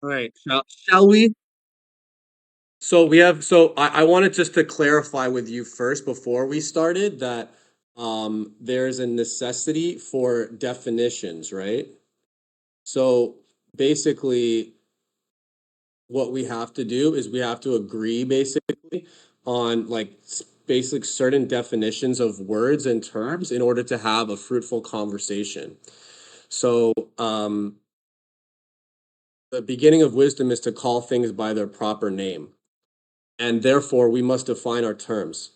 All right. Shall we? So I wanted just to clarify with you first before we started that there's a necessity for definitions, right? So basically what we have to do is we have to agree basically on like basic certain definitions of words and terms in order to have a fruitful conversation. So the beginning of wisdom is to call things by their proper name, and therefore we must define our terms.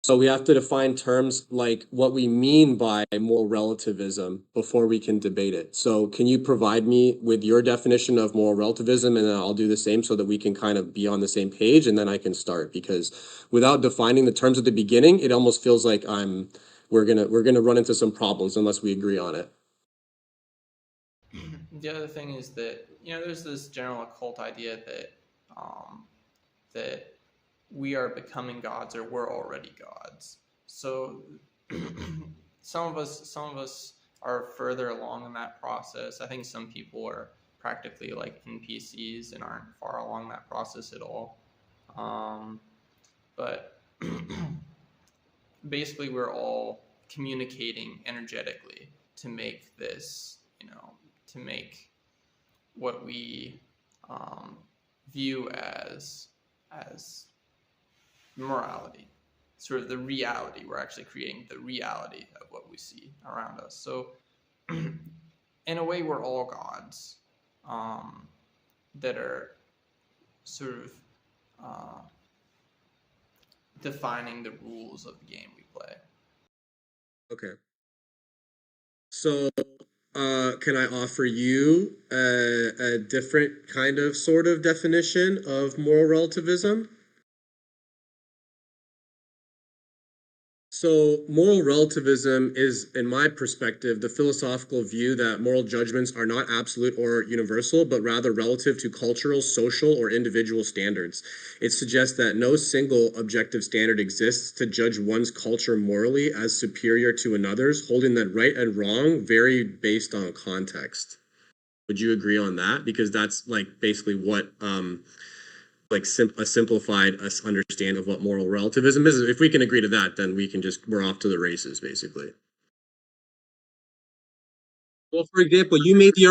So we have to define terms like what we mean by moral relativism before we can debate it. So can you provide me with your definition of moral relativism, and then I'll do the same so that we can kind of be on the same page, and then I can start, because without defining the terms at the beginning, it almost feels like I'm we're gonna run into some problems unless we agree on it. The other thing is that there's this general occult idea that um, that we are becoming gods or we're already gods. So some of us are further along in that process. I think some people are practically like NPCs and aren't far along that process at all. Um, but basically, we're all communicating energetically to make this, to make what we um, view as morality, sort of the reality. We're actually creating the reality of what we see around us. So, in a way, we're all gods um, that are sort of uh, defining the rules of the game we play. Okay. So can I offer you a different kind of sort of definition of moral relativism? So, moral relativism is, in my perspective, the philosophical view that moral judgments are not absolute or universal, but rather relative to cultural, social, or individual standards. It suggests that no single objective standard exists to judge one's culture morally as superior to another's, holding that right and wrong vary based on context. Would you agree on that? Because that's like basically what a simplified understanding of what moral relativism is. If we can agree to that, then we're off to the races, basically. Well, for example, you made the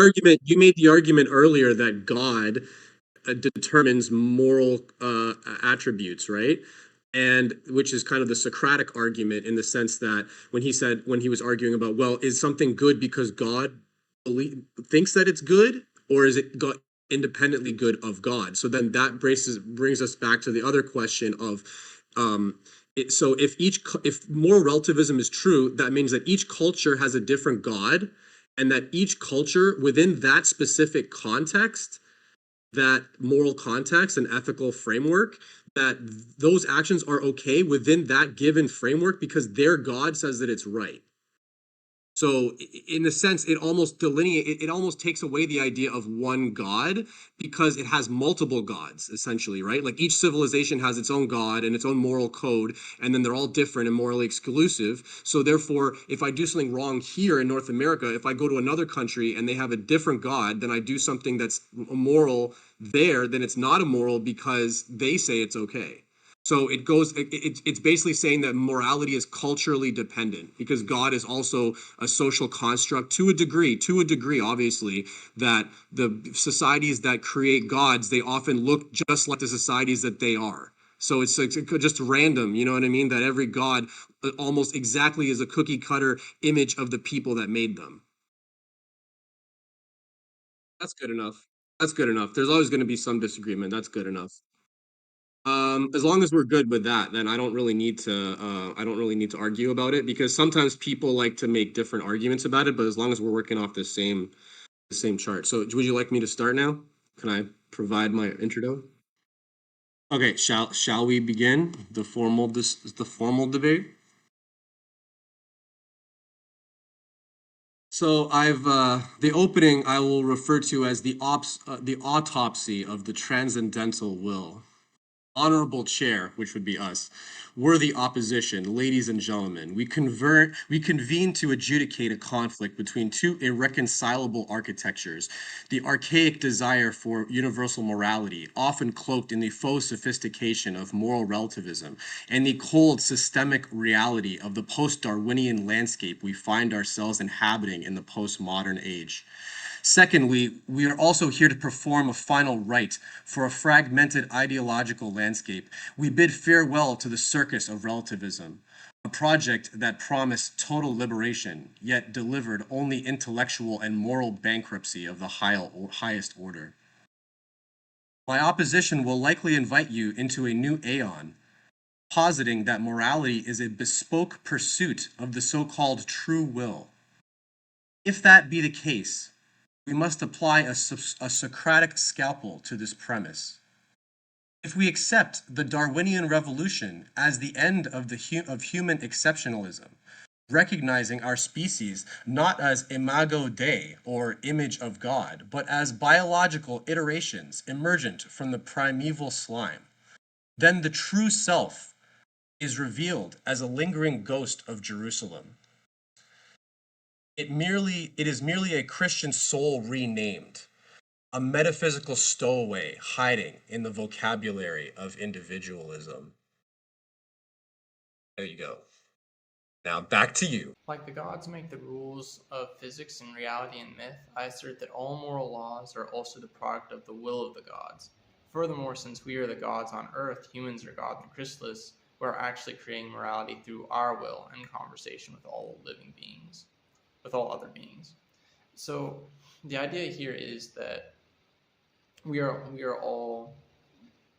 argument earlier that God determines moral attributes, right? And which is kind of the Socratic argument, in the sense that when he was arguing about, well, is something good because God thinks that it's good, or is it God independently good of God? So then that brings us back to the other question of, so if moral relativism is true, that means that each culture has a different God, and that each culture within that specific context, that moral context and ethical framework, that those actions are okay within that given framework because their God says that it's right. So in a sense, it almost takes away the idea of one God, because it has multiple gods, essentially, right? Like each civilization has its own God and its own moral code, and then they're all different and morally exclusive. So therefore, if I do something wrong here in North America, if I go to another country and they have a different God, then I do something that's immoral there, then it's not immoral because they say it's okay. So it's basically saying that morality is culturally dependent, because God is also a social construct to a degree, obviously, that the societies that create gods, they often look just like the societies that they are. So it's like just random, you know what I mean? That every god almost exactly is a cookie cutter image of the people that made them. That's good enough. That's good enough. There's always going to be some disagreement. That's good enough. As long as we're good with that, then I don't really need to argue about it, because sometimes people like to make different arguments about it, but as long as we're working off the same chart. So would you like me to start now? Can I provide my intro? Okay, shall we begin the formal debate? So I've the opening I will refer to as the autopsy of the transcendental will. Honorable chair, which would be us, worthy opposition, ladies and gentlemen, we convene to adjudicate a conflict between two irreconcilable architectures, the archaic desire for universal morality, often cloaked in the faux sophistication of moral relativism, and the cold systemic reality of the post-Darwinian landscape we find ourselves inhabiting in the postmodern age. Secondly, we are also here to perform a final rite for a fragmented ideological landscape. We bid farewell to the circus of relativism, a project that promised total liberation, yet delivered only intellectual and moral bankruptcy of the highest order. My opposition will likely invite you into a new aeon, positing that morality is a bespoke pursuit of the so-called true will. If that be the case, we must apply a Socratic scalpel to this premise. If we accept the Darwinian revolution as the end of human exceptionalism, recognizing our species not as imago Dei or image of God, but as biological iterations emergent from the primeval slime, then the true self is revealed as a lingering ghost of Jerusalem. It is merely a Christian soul renamed, a metaphysical stowaway hiding in the vocabulary of individualism. There you go. Now back to you. Like the gods make the rules of physics and reality and myth, I assert that all moral laws are also the product of the will of the gods. Furthermore, since we are the gods on earth, humans are God and Christless, we are actually creating morality through our will and conversation with all living beings, with all other beings. So the idea here is that we are all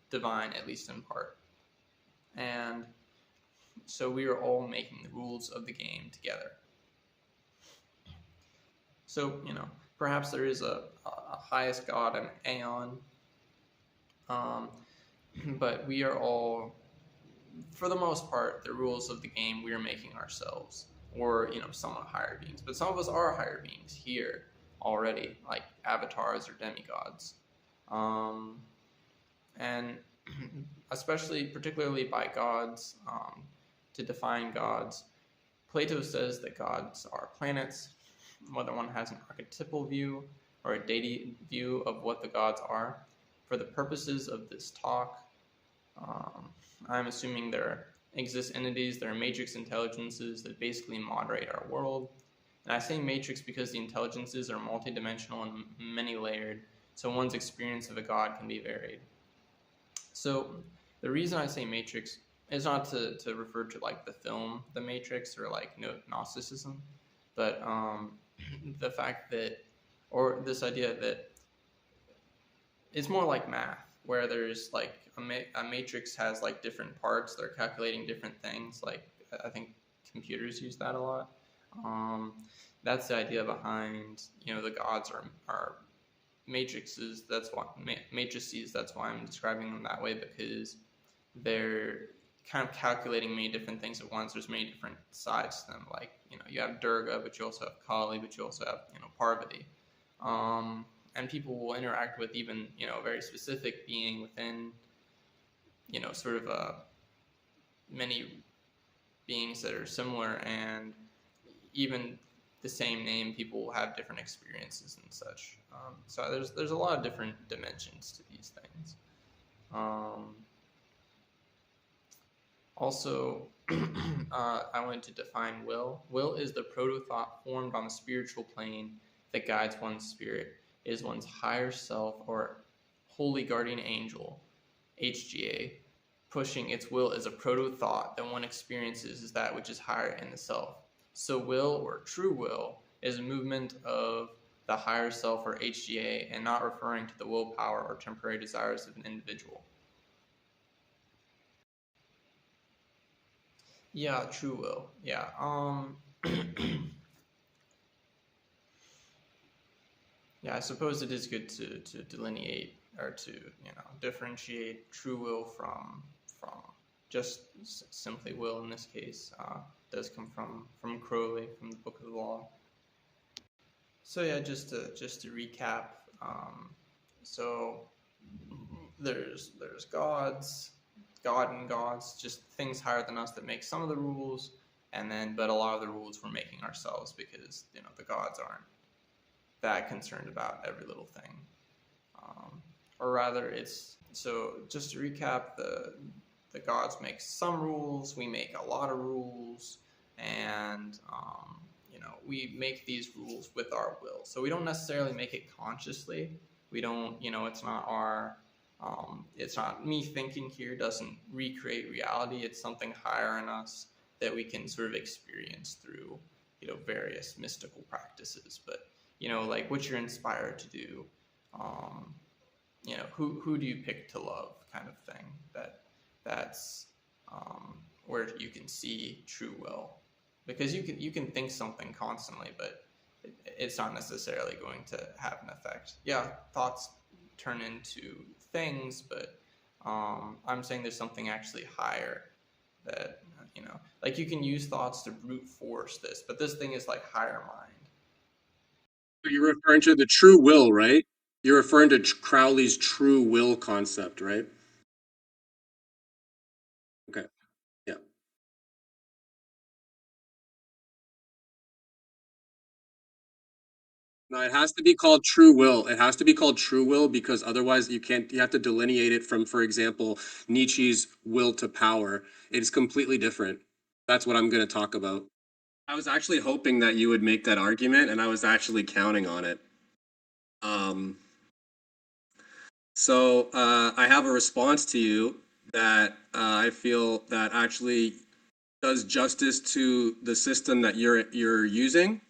divine, at least in part. And so we are all making the rules of the game together. So, perhaps there is a highest God, an aeon, but we are all, for the most part, the rules of the game we are making ourselves, or, somewhat higher beings. But some of us are higher beings here already, like avatars or demigods. And particularly by gods, to define gods, Plato says that gods are planets. Whether one has an archetypal view or a deity view of what the gods are. For the purposes of this talk, I'm assuming there exist entities, there are matrix intelligences that basically moderate our world. And I say matrix because the intelligences are multidimensional and many-layered, so one's experience of a god can be varied. So the reason I say matrix is not to refer to like the film The Matrix or like Gnosticism, but the fact that, or this idea that it's more like math, where there's like a matrix has like different parts that are calculating different things. Like I think computers use that a lot. That's the idea behind, the gods are matrices. That's why matrices. That's why I'm describing them that way, because they're kind of calculating many different things at once. There's many different sides to them. Like, you have Durga, but you also have Kali, but you also have, Parvati. And people will interact with even, a very specific being within, sort of many beings that are similar, and even the same name, people will have different experiences and such. So there's a lot of different dimensions to these things. Also, I wanted to define will. Will is the proto-thought formed on the spiritual plane that guides one's spirit. It is one's higher self or holy guardian angel, HGA, pushing its will as a proto-thought that one experiences as that which is higher in the self. So will, or true will, is a movement of the higher self or HGA, and not referring to the willpower or temporary desires of an individual. Yeah, true will. Yeah. Yeah, I suppose it is good to delineate or to differentiate true will from just simply will. In this case, does come from Crowley, from the Book of the Law. So yeah, just to recap. So there's gods, God and gods, just things higher than us that make some of the rules, and then but a lot of the rules we're making ourselves because the gods aren't that concerned about every little thing. Or rather, it's so just to recap, the gods make some rules, we make a lot of rules, and we make these rules with our will. So we don't necessarily make it consciously. We don't, it's not me thinking here doesn't recreate reality. It's something higher in us that we can sort of experience through, various mystical practices. But like what you're inspired to do, um, who do you pick to love, kind of thing. That's where you can see true will, because you can think something constantly, but it's not necessarily going to have an effect. Yeah, thoughts turn into things, but I'm saying there's something actually higher that like you can use thoughts to brute force this, but this thing is like higher mind. You're referring to the true will, right? You're referring to Crowley's true will concept, right? Okay. Yeah. No, it has to be called true will. It has to be called true will because otherwise you can't, you have to delineate it from, for example, Nietzsche's will to power. It's completely different. That's what I'm going to talk about. I was actually hoping that you would make that argument and I was actually counting on it. Um, I have a response to you that I feel that actually does justice to the system that you're using,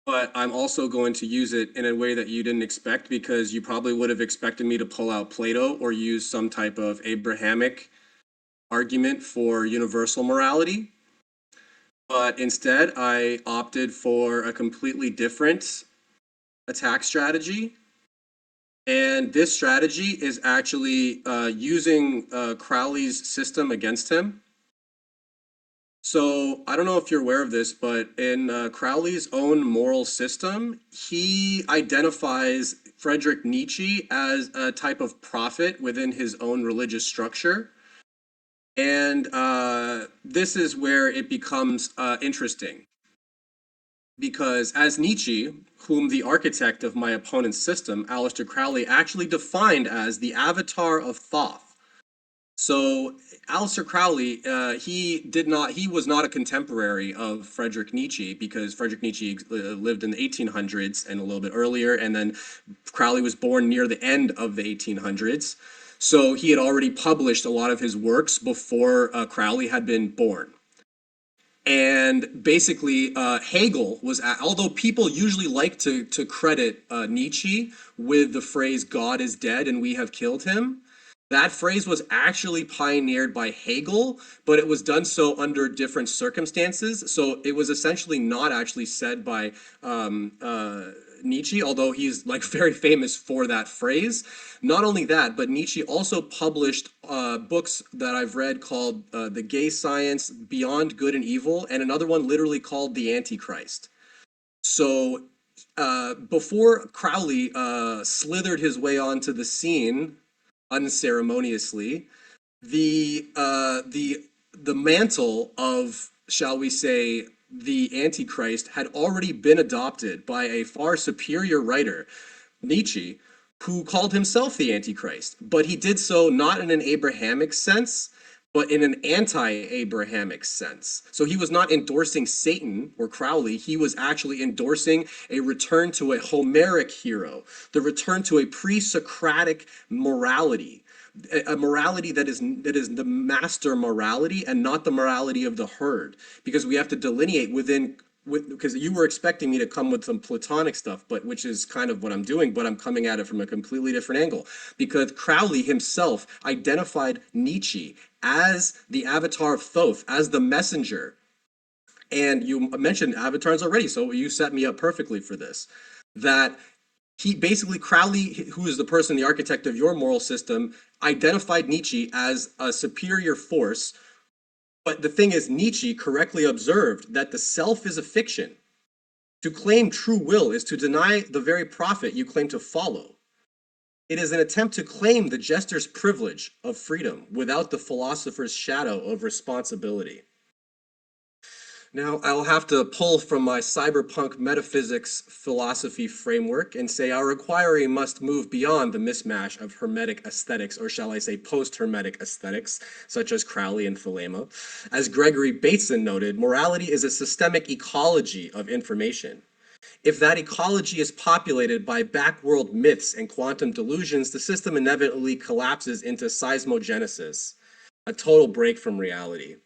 but I'm also going to use it in a way that you didn't expect because you probably would have expected me to pull out Plato or use some type of Abrahamic argument for universal morality. But instead, I opted for a completely different attack strategy. And this strategy is actually using Crowley's system against him. So I don't know if you're aware of this, but in Crowley's own moral system, he identifies Friedrich Nietzsche as a type of prophet within his own religious structure. And this is where it becomes interesting. Because as Nietzsche, whom the architect of my opponent's system, Aleister Crowley, actually defined as the avatar of Thoth. So Aleister Crowley, he was not a contemporary of Friedrich Nietzsche because Friedrich Nietzsche lived in the 1800s and a little bit earlier, and then Crowley was born near the end of the 1800s. So he had already published a lot of his works before Crowley had been born. And basically, Hegel was, although people usually like to credit Nietzsche with the phrase "God is dead and we have killed him," that phrase was actually pioneered by Hegel, but it was done so under different circumstances. So it was essentially not actually said by Nietzsche, although he's like very famous for that phrase. Not only that, but Nietzsche also published books that I've read called The Gay Science, Beyond Good and Evil, and another one literally called The Antichrist. So before Crowley slithered his way onto the scene unceremoniously, the mantle of, shall we say, the Antichrist had already been adopted by a far superior writer, Nietzsche, who called himself the Antichrist. But he did so not in an Abrahamic sense, but in an anti-Abrahamic sense. So he was not endorsing Satan or Crowley. He was actually endorsing a return to a Homeric hero, the return to a pre-Socratic morality, a morality that is the master morality and not the morality of the herd, because we have to delineate because you were expecting me to come with some Platonic stuff, but which is kind of what I'm doing, but I'm coming at it from a completely different angle. Because Crowley himself identified Nietzsche as the avatar of Thoth, as the messenger. And you mentioned avatars already, so you set me up perfectly for this. That he basically, Crowley, who is the person, the architect of your moral system, identified Nietzsche as a superior force. But the thing is, Nietzsche correctly observed that the self is a fiction. To claim true will is to deny the very prophet you claim to follow. It is an attempt to claim the jester's privilege of freedom without the philosopher's shadow of responsibility. Now, I'll have to pull from my cyberpunk metaphysics philosophy framework and say our inquiry must move beyond the mismatch of hermetic aesthetics, or shall I say post-hermetic aesthetics, such as Crowleyan thelema. As Gregory Bateson noted, morality is a systemic ecology of information. If that ecology is populated by backworld myths and quantum delusions, the system inevitably collapses into seismogenesis, a total break from reality.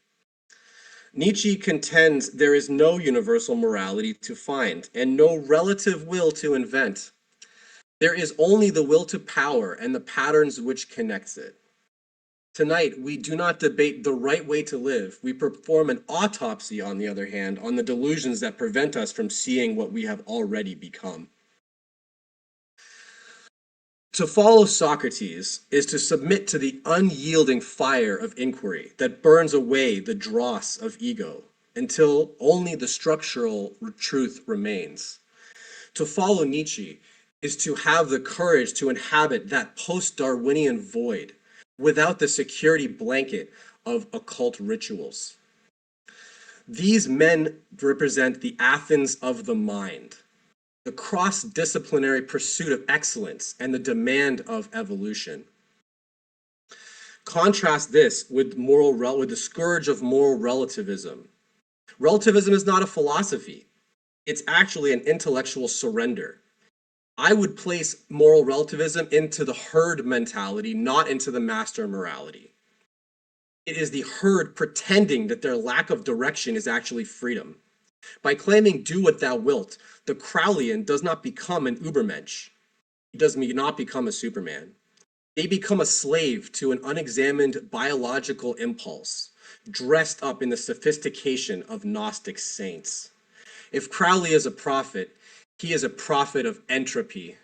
Nietzsche contends there is no universal morality to find and no relative will to invent. There is only the will to power and the patterns which connects it. Tonight, we do not debate the right way to live. We perform an autopsy, on the other hand, on the delusions that prevent us from seeing what we have already become. To follow Socrates is to submit to the unyielding fire of inquiry that burns away the dross of ego until only the structural truth remains. To follow Nietzsche is to have the courage to inhabit that post-Darwinian void without the security blanket of occult rituals. These men represent the Athens of the mind, the cross-disciplinary pursuit of excellence and the demand of evolution. Contrast this with with the scourge of moral relativism. Relativism is not a philosophy. It's actually an intellectual surrender. I would place moral relativism into the herd mentality, not into the master morality. It is the herd pretending that their lack of direction is actually freedom. By claiming do what thou wilt, the Crowleyan does not become an Ubermensch. He does not become a Superman. They become a slave to an unexamined biological impulse, dressed up in the sophistication of Gnostic saints. If Crowley is a prophet, he is a prophet of entropy.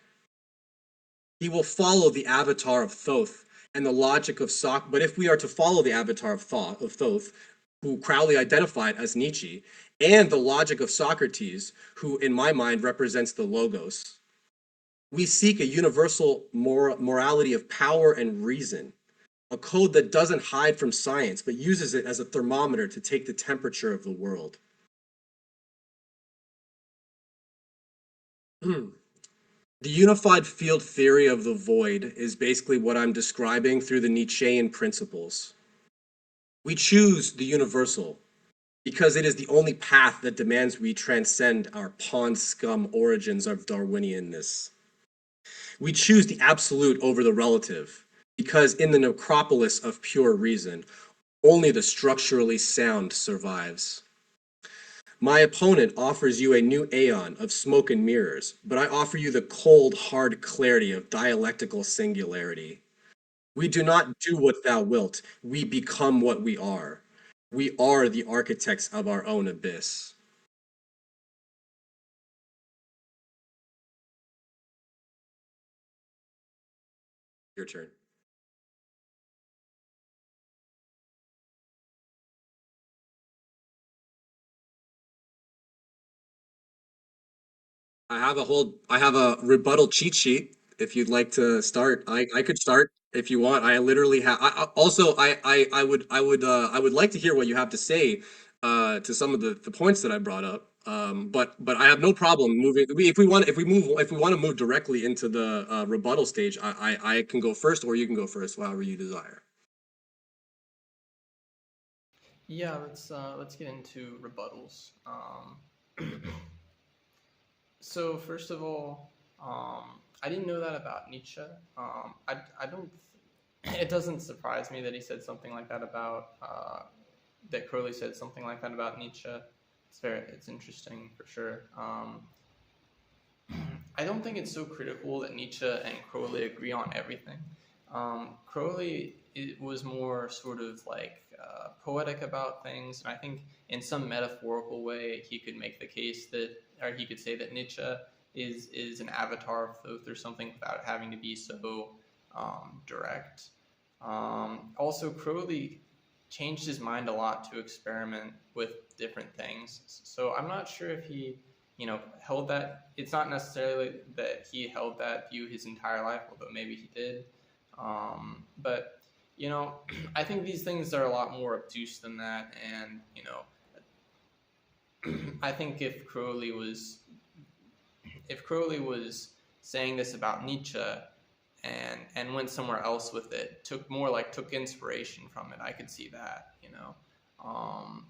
He will follow the avatar of Thoth and the logic of Socrates. But if we are to follow the avatar of Thoth, who Crowley identified as Nietzsche, and the logic of Socrates, who in my mind represents the Logos, we seek a universal morality of power and reason, a code that doesn't hide from science, but uses it as a thermometer to take the temperature of the world. The unified field theory of the void is basically what I'm describing through the Nietzschean principles. We choose the universal because it is the only path that demands we transcend our pond scum origins of Darwinianness. We choose the absolute over the relative because in the necropolis of pure reason, only the structurally sound survives. My opponent offers you a new aeon of smoke and mirrors, but I offer you the cold, hard clarity of dialectical singularity. We do not do what thou wilt, we become what we are. We are the architects of our own abyss. Your turn. I have a rebuttal cheat sheet if you'd like to start. I could start if you want. I literally have also I would like to hear what you have to say to some of the points that I brought up. But I have no problem moving. If we want to move directly into the rebuttal stage, I can go first or you can go first, however you desire. Yeah, let's get into rebuttals. So first of all, I didn't know that about Nietzsche. I don't. It doesn't surprise me that he said something like that about that Crowley said something like that about Nietzsche. It's interesting for sure. I don't think it's so critical that Nietzsche and Crowley agree on everything. Crowley was more sort of like poetic about things, and I think in some metaphorical way he could make the case that, or he could say that Nietzsche is an avatar of Thoth or something without having to be so direct. Also, Crowley changed his mind a lot to experiment with different things, so I'm not sure if he held that. It's not necessarily that he held that view his entire life, although maybe he did. But I think these things are a lot more obtuse than that, and I think if Crowley was saying this about Nietzsche and went somewhere else with it, took inspiration from it, I could see that. Um,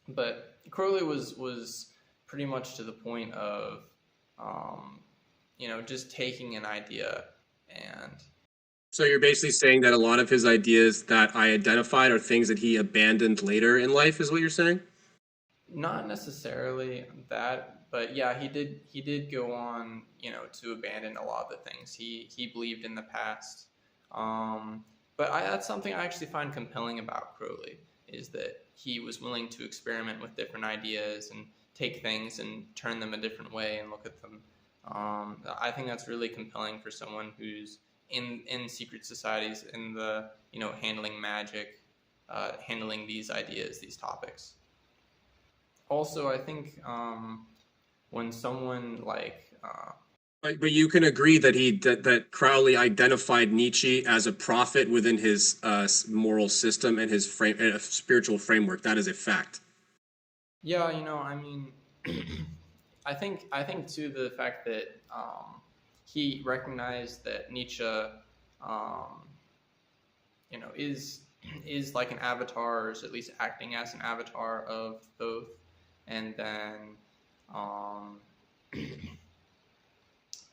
but Crowley was pretty much to the point of um, just taking an idea and So you're basically saying that a lot of his ideas that I identified are things that he abandoned later in life, is what you're saying? not necessarily that, but yeah, he did go on, to abandon a lot of the things he believed in the past. Um, but that's something I actually find compelling about Crowley, is that he was willing to experiment with different ideas and take things and turn them a different way and look at them. I think that's really compelling for someone who's in secret societies, in the handling magic, handling these ideas, these topics. Also, I think when someone like But you can agree that that Crowley identified Nietzsche as a prophet within his moral system and his spiritual framework. That is a fact. yeah, I mean, I think too the fact that he recognized that Nietzsche, is like an avatar, or is at least acting as an avatar of both, and then um,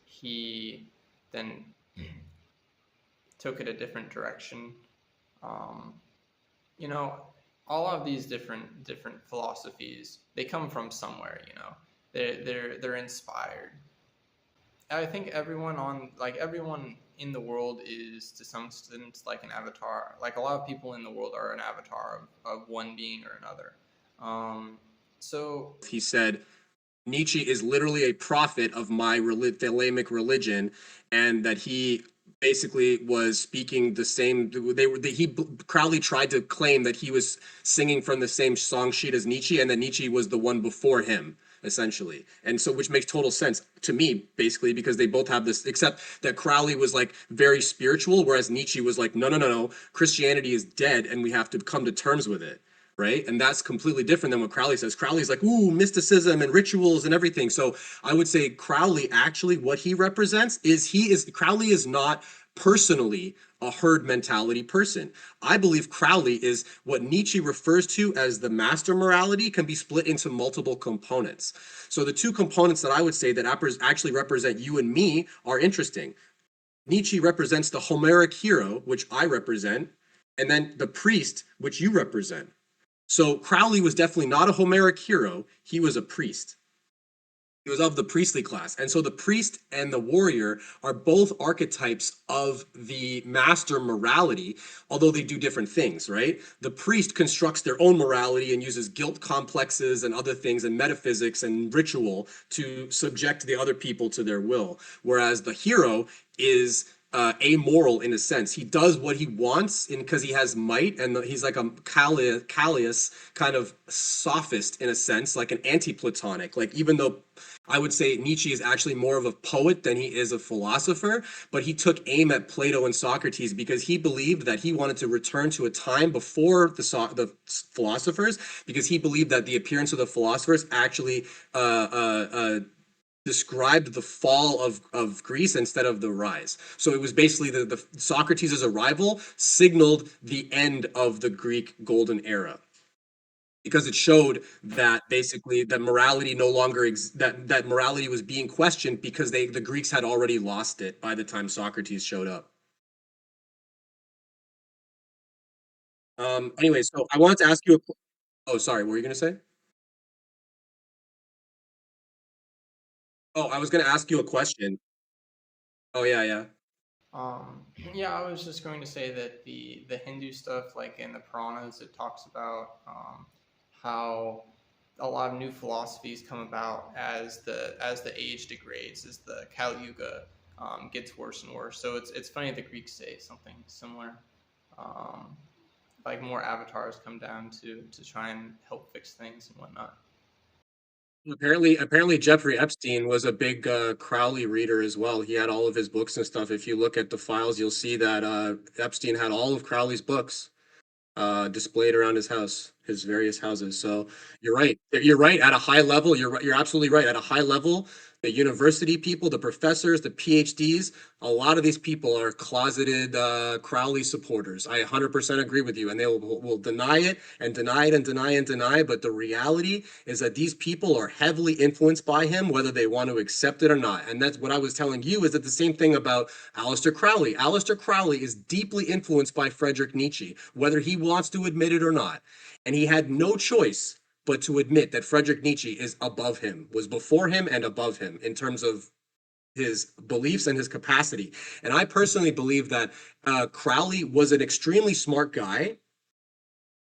he then took it a different direction. Um, you know, all of these different philosophies, they come from somewhere. They're inspired. I think everyone in the world is to some extent like an avatar. Like a lot of people in the world are an avatar of one being or another. Um, so He said Nietzsche is literally a prophet of my Thelemic religion, and that he basically was speaking the same. Crowley tried to claim that he was singing from the same song sheet as Nietzsche, and that Nietzsche was the one before him, essentially. And so, which makes total sense to me, basically, because they both have this, except that Crowley was like very spiritual, whereas Nietzsche was like, no, no, no, no, Christianity is dead, and we have to come to terms with it, right? And that's completely different than what Crowley says. Crowley's like, ooh, mysticism and rituals and everything. So I would say Crowley actually, what he represents is Crowley is not personally a herd mentality person. I believe Crowley is what Nietzsche refers to as the master morality, can be split into multiple components. So the two components that I would say that actually represent you and me are interesting. Nietzsche represents the Homeric hero, which I represent, and then the priest, which you represent. So Crowley was definitely not a Homeric hero. He was a priest. He was of the priestly class. And so the priest and the warrior are both archetypes of the master morality, although they do different things, right? The priest constructs their own morality and uses guilt complexes and other things and metaphysics and ritual to subject the other people to their will. Whereas the hero is amoral in a sense. He does what he wants because he has might, and he's like a Callias kind of sophist in a sense, like an anti-Platonic. Like even though I would say Nietzsche is actually more of a poet than he is a philosopher, but he took aim at Plato and Socrates because he believed that he wanted to return to a time before the philosophers, because he believed that the appearance of the philosophers actually described the fall of Greece instead of the rise. So it was basically the Socrates' arrival signaled the end of the Greek golden era, because it showed that basically that morality no longer that morality was being questioned because the Greeks had already lost it by the time Socrates showed up. Anyway, so I wanted to ask you a oh, sorry, what were you going to say? Oh, I was going to ask you a question. Oh, yeah, yeah. yeah, I was just going to say that the Hindu stuff, like in the Puranas, it talks about how a lot of new philosophies come about as the age degrades, as the Kali Yuga gets worse and worse. So it's funny the Greeks say something similar. Um, like more avatars come down to try and help fix things and whatnot. Apparently Jeffrey Epstein was a big Crowley reader as well. He had all of his books and stuff. If you look at the files, you'll see that Epstein had all of Crowley's books displayed around his house, his various houses. So you're right. You're right. At a high level, you're absolutely right. At a high level, the university people, the professors, the PhDs, a lot of these people are closeted Crowley supporters. I 100% agree with you, and they will deny it and deny it and deny and deny. But the reality is that these people are heavily influenced by him, whether they want to accept it or not. And that's what I was telling you. Is that the same thing about Aleister Crowley? Aleister Crowley is deeply influenced by Friedrich Nietzsche, whether he wants to admit it or not. And he had no choice but to admit that Friedrich Nietzsche is above him, was before him and above him in terms of his beliefs and his capacity. And I personally believe that Crowley was an extremely smart guy,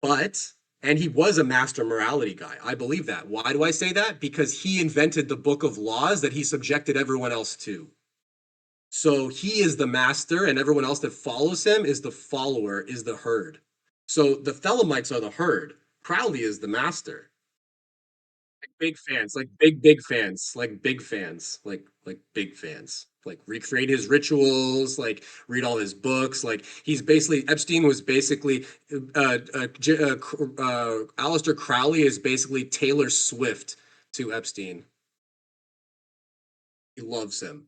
but and he was a master morality guy. I believe that. Why do I say that? Because he invented the book of laws that he subjected everyone else to. So he is the master, and everyone else that follows him is the follower, is the herd. So the Thelemites are the herd. Crowley is the master. Like big fans, like big fans, like big fans, like big fans. Like recreate his rituals, like read all his books. Like he's basically Epstein was basically Aleister Crowley is basically Taylor Swift to Epstein. He loves him.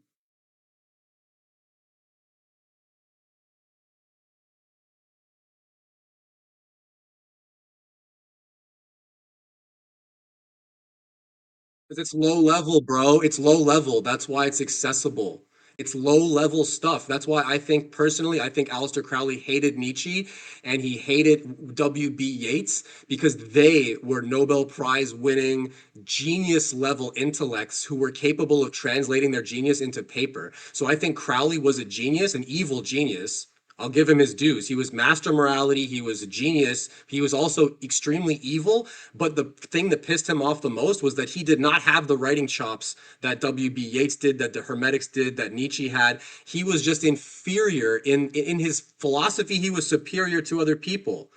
Because it's low level, bro. It's low level. That's why it's accessible. It's low level stuff. That's why I think personally, I think Aleister Crowley hated Nietzsche and he hated W.B. Yeats because they were Nobel Prize winning genius level intellects who were capable of translating their genius into paper. So I think Crowley was a genius, an evil genius. I'll give him his dues. He was master morality. He was a genius. He was also extremely evil. But the thing that pissed him off the most was that he did not have the writing chops that W.B. Yeats did, that the Hermetics did, that Nietzsche had. He was just inferior in his philosophy. He was superior to other people.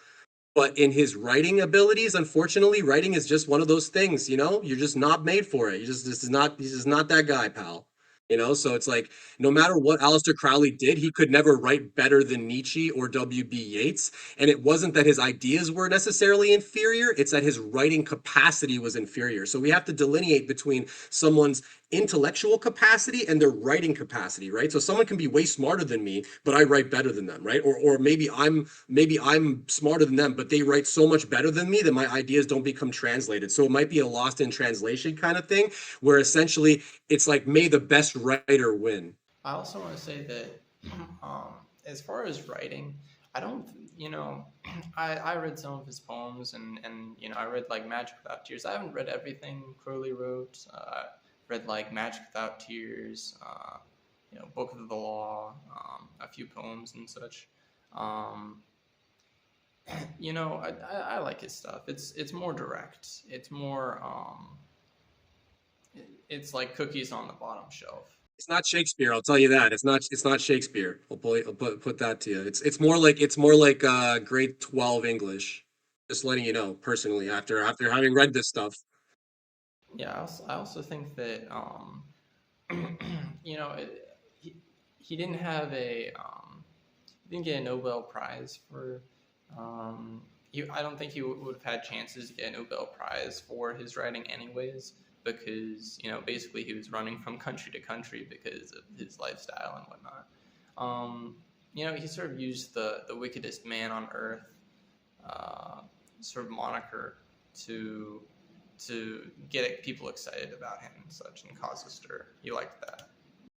But in his writing abilities, unfortunately, writing is just one of those things, you know? You're just not made for it. You just this is not he's just not that guy, pal. You know, so it's like no matter what Aleister Crowley did, he could never write better than Nietzsche or W.B. Yeats. And it wasn't that his ideas were necessarily inferior, it's that his writing capacity was inferior. So we have to delineate between someone's intellectual capacity and their writing capacity, right? So someone can be way smarter than me, but I write better than them, right? Or maybe I'm smarter than them, but they write so much better than me that my ideas don't become translated. So it might be a lost in translation kind of thing, where essentially it's like may the best writer win. I also want to say that um, as far as writing, I don't, you know, I read some of his poems and I read like Magic Without Tears. I haven't read everything Crowley wrote. Read like Magic Without Tears, Book of the Law, a few poems and such. Um, I like his stuff. It's more direct. It's more it's like cookies on the bottom shelf. It's not Shakespeare, I'll tell you that. It's not Shakespeare. I'll put that to you. It's more like grade 12 English. Just letting you know personally after having read this stuff. Yeah, I also think that you know, he didn't have he didn't get a Nobel Prize for. I don't think he would have had chances to get a Nobel Prize for his writing anyways, because basically he was running from country to country because of his lifestyle and whatnot. He sort of used the wickedest man on earth uh, sort of moniker to get people excited about him and such and cause a stir. He liked that.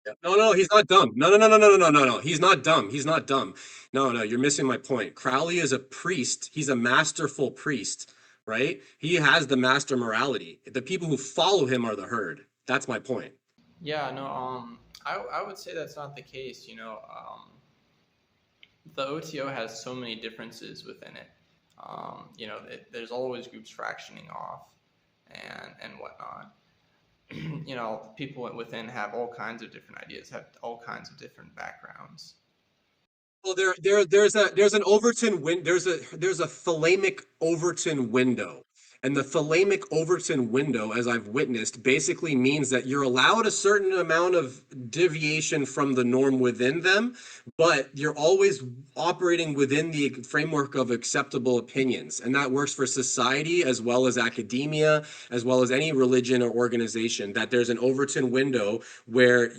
Yeah. No, no, he's not dumb. No, no, no, no, no, no, no, no. He's not dumb. He's not dumb. No, no, you're missing my point. Crowley is a priest. He's a masterful priest, right? He has the master morality. The people who follow him are the herd. That's my point. Yeah, no, I would say that's not the case. The OTO has so many differences within it. There's always groups fractioning off and whatnot. People within have all kinds of different ideas, have all kinds of different backgrounds. Well, there's an Overton win. There's a thalamic Overton window, And the thalamic Overton window, as I've witnessed, basically means that you're allowed a certain amount of deviation from the norm within them, but you're always operating within the framework of acceptable opinions. And that works for society as well as academia, as well as any religion or organization, that there's an Overton window where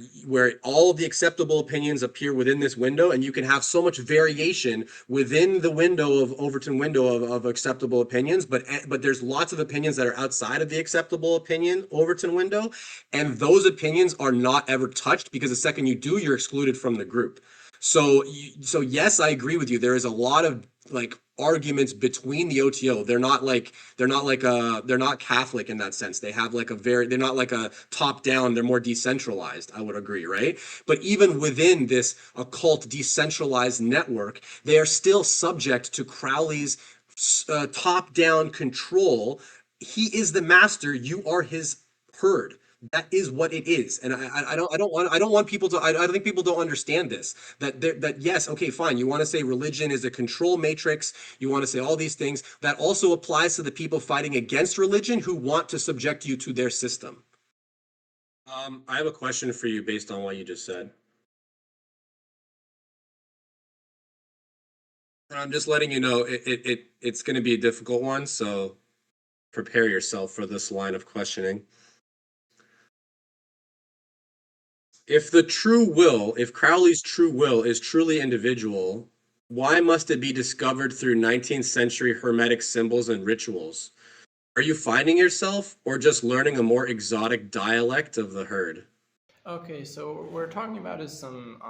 all of the acceptable opinions appear within this window, and you can have so much variation within the window of Overton window of acceptable opinions, but there's lots of opinions that are outside of the acceptable opinion Overton window, and those opinions are not ever touched because the second you do, you're excluded from the group. So yes, I agree with you. There is a lot of like arguments between the OTO. They're not Catholic in that sense. They have like a very they're not like a top down. They're more decentralized. I would agree, right? But even within this occult decentralized network, they are still subject to Crowley's top down control. He is the master. You are his herd. That is what it is, and I don't want people to I think people don't understand this, that yes, okay, fine, you want to say religion is a control matrix, you want to say all these things, that also applies to the people fighting against religion who want to subject you to their system. I have a question for you based on what you just said. And I'm just letting you know it's going to be a difficult one, so prepare yourself for this line of questioning. If Crowley's true will is truly individual, why must it be discovered through 19th century Hermetic symbols and rituals? Are you finding yourself or just learning a more exotic dialect of the herd? Okay, so what we're talking about is some,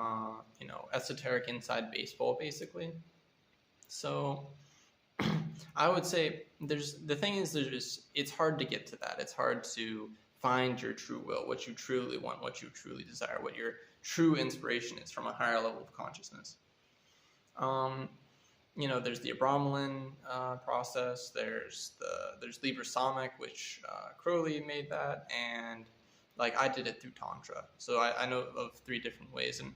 esoteric inside baseball, basically. So I would say it's hard to get to that. It's hard to find your true will, what you truly want, what you truly desire, what your true inspiration is from a higher level of consciousness. Um, there's the Abramelin process. There's Liber Samic, which Crowley made that, and like I did it through Tantra. So I know of three different ways, and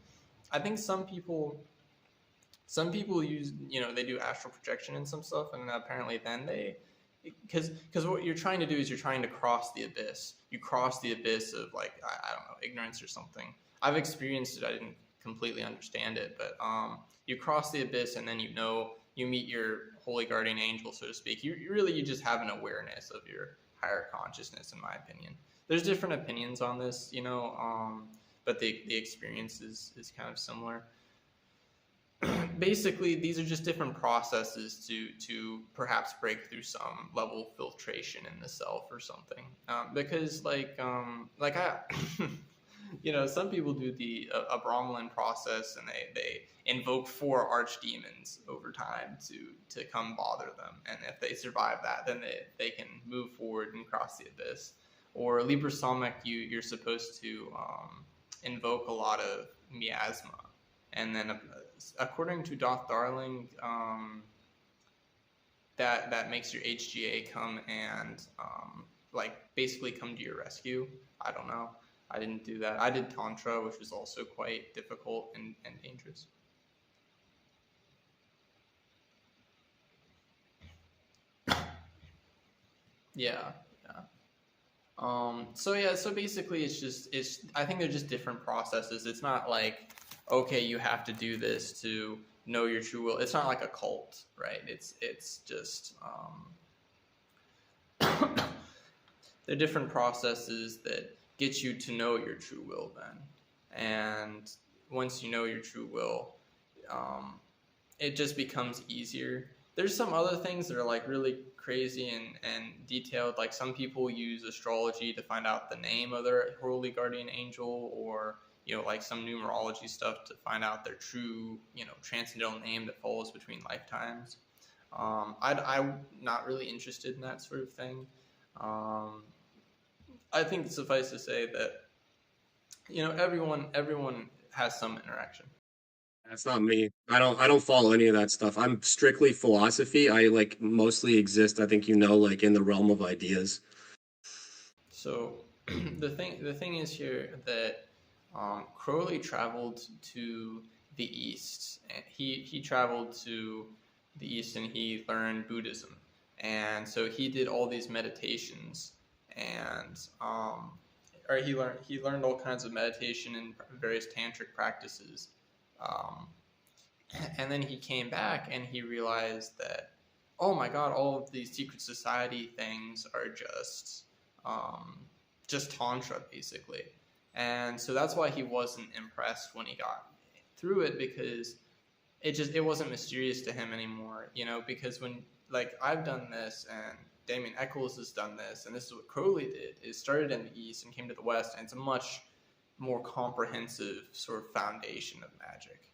I think some people use, they do astral projection and some stuff, and apparently then because what you're trying to do is you're trying to cross the abyss. You cross the abyss of like I don't know, ignorance or something. I've experienced it. I didn't completely understand it, but you cross the abyss, and then you meet your holy guardian angel, so to speak. You just have an awareness of your higher consciousness, in my opinion. There's different opinions on this, but the experience is kind of similar. Basically, these are just different processes to perhaps break through some level of filtration in the self or something. Because I some people do the Abramelin process, and they invoke 4 archdemons over time to come bother them, and if they survive that, then they can move forward and cross the abyss. Or Liber Samic, you're supposed to invoke a lot of miasma, and then according to Doth Darling, that makes your HGA come and basically come to your rescue. I don't know. I didn't do that. I did Tantra, which was also quite difficult and dangerous. Yeah, yeah. So basically it's I think they're just different processes. It's not like, okay, you have to do this to know your true will. It's not like a cult, right? It's just they're different processes that get you to know your true will then. And once you know your true will, it just becomes easier. There's some other things that are like really crazy and detailed. Like some people use astrology to find out the name of their holy guardian angel, or like some numerology stuff to find out their true transcendental name that falls between lifetimes. I'm not really interested in that sort of thing. I think suffice to say that everyone has some interaction. That's not me. I don't follow any of that stuff. I'm strictly philosophy. I like mostly exist, I think like in the realm of ideas. So the thing is here that Crowley traveled to the East, and he traveled to the East and he learned Buddhism. And so he did all these meditations, and or he learned all kinds of meditation and various tantric practices. Um, and then he came back and he realized that, oh my god, all of these secret society things are um, just tantra basically. And so that's why he wasn't impressed when he got through it, because it wasn't mysterious to him anymore, because when, like, I've done this and Damien Eccles has done this, and this is what Crowley did. It started in the East and came to the West, and it's a much more comprehensive sort of foundation of magic.